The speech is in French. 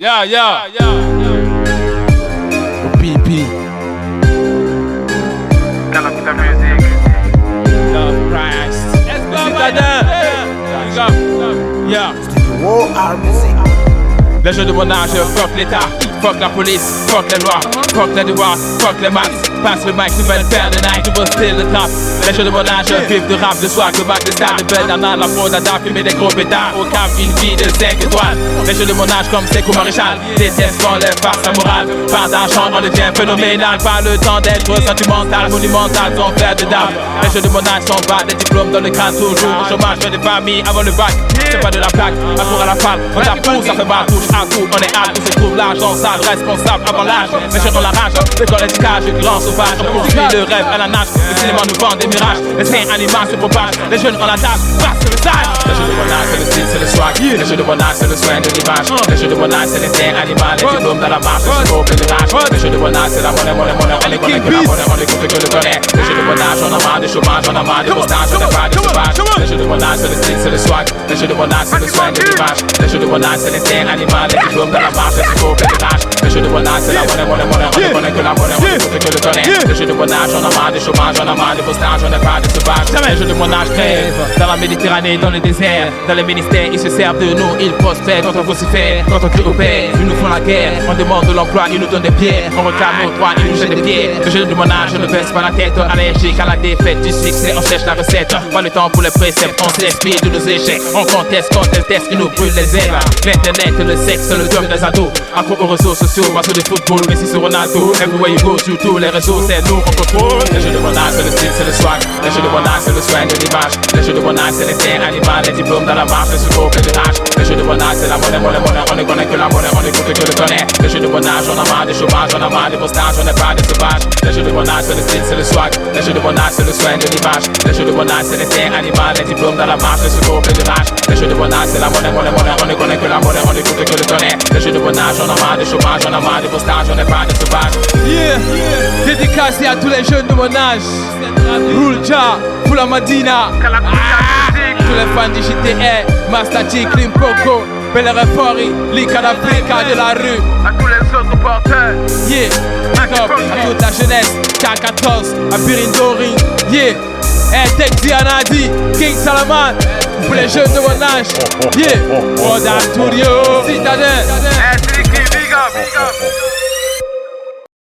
Yeah. OPP. Calacuta Music. Love Christ. Let's go, Yeah. Studio Art Music. Les jeux de mon âge, fuck l'État, fuck la police, fuck les lois, fuck les devoirs, fuck les maths. Passe le mic, nouvelle paire de Nike, nouveau style de trap. Les jeux de mon âge, vivent de rap, de swag, de bac, de stars, de belle nana, la fraude, à fumer des gros pétards. Au cap, une vie de 5 étoiles. Les jeux de mon âge, comme Sekou Maréchal, déteste quand les farces à morale. Par d'argent, on devient phénoménal. Pas le temps d'être sentimental, monumental, sans faire de dame. Les jeux de mon âge sont bas, des diplômes dans le crâne toujours. Au chômage, fait des familles avant le bac. C'est pas de la plaque, un cours à la falle. On tape tout, ça fait mal, touche à tout. On est hâte, où se trouve l'argent sale, responsable avant l'âge. Les jeux dans la rage, l'école est cage, grand sauvage. On poursuit le rêve à la nage. Le cinéma nous vend des mirages. L'esprit animal se propage. Les jeunes ont la tâche, brasse le message. Les jeux de mon âge, c'est le style, c'est le swag. Les jeux de mon âge, c'est le soin de l'image. Les jeux de mon âge, c'est l'instinct animal. Les diplômes dans la marche, c'est le plein de rage. Les jeux de mon âge, c'est la monnaie. On les connaît que la monnaie, on écoute que le tonnerre. Les jeux de mon âge, on a marre de chômage, on a marre de postage, on n'a pas de sauvage. Les jeux de mon âge, c'est le style, c'est le swag. Les jeux de mon âge, c'est le soin de l'image. Les jeux de mon âge, c'est l'instinct animal. Les diplômes dans la marche, c'est le plein de rage. Les jeux de mon âge, c'est la monnaie, on les connaît que la monnaie, on écoute que le tonnerre. Les jeux de mon âge, on a marre de chômage, on a marre de postage, on n'a pas de sauvage. Les jeux de mon âge crèvent dans la Méditerranée, dans le désert, dans les ministères, ils se servent de nous, ils prospèrent contre vocifère, contre crie au père, ils nous font la guerre, on demande de l'emploi, ils nous donnent des pierres, on réclame nos droits, ils nous jettent des pierres. Les jeux de mon âge, ne baisse pas la tête, allergique à la défaite du succès, on cherche la recette, pas le temps pour les préceptes, on s'inspire de nos échecs, on conteste, ils nous brûlent les ailes. L'internet, le sexe, le drum des ados, accro aux réseaux sociaux, match de football, Messi sur Ronaldo, everywhere you go, sur tous les réseaux, c'est nous, on contrôle. Les jeux de mon âge, c'est le style, c'est le swag, les jeux de mon âge, c'est le soin de l'image, les jeux de mon âge, c'est l'instinct animal, les diplômes dans la marche, les secours, plein de rage. Les jeux de mon âge, c'est la monnaie, on ne connaît que la monnaie, on écoute que le tonnerre. Les jeux de mon âge, on a marre de chômage, on a marre de postage, on n'est pas des sauvages. Les jeux de mon âge, c'est le style, c'est le swag, les jeux de mon âge, c'est le soin de l'image, les jeux de mon âge, c'est l'instinct animal, les diplômes dans la marche, les secours, plein de rage. Les jeux de mon âge, c'est la monnaie, on ne connaît que la monnaie, on écoute que le tonnerre. Les jeux de mon âge, on a marre de chômage, on a marre de postage, on n'est pas des sauvages. Dédicacé à tous les jeunes de mon âge. Rulja, Pula Madina. Tous les fans du JTR, Master G, Limpopo, Belle Refori, Lika l'Africa de la rue. À tous les autres porteurs. Top, à toute la jeunesse, K14, à Birindori, Texi Anadi, King Salaman, pour les jeunes de mon âge, Rodan Studio, Citadin. Big up.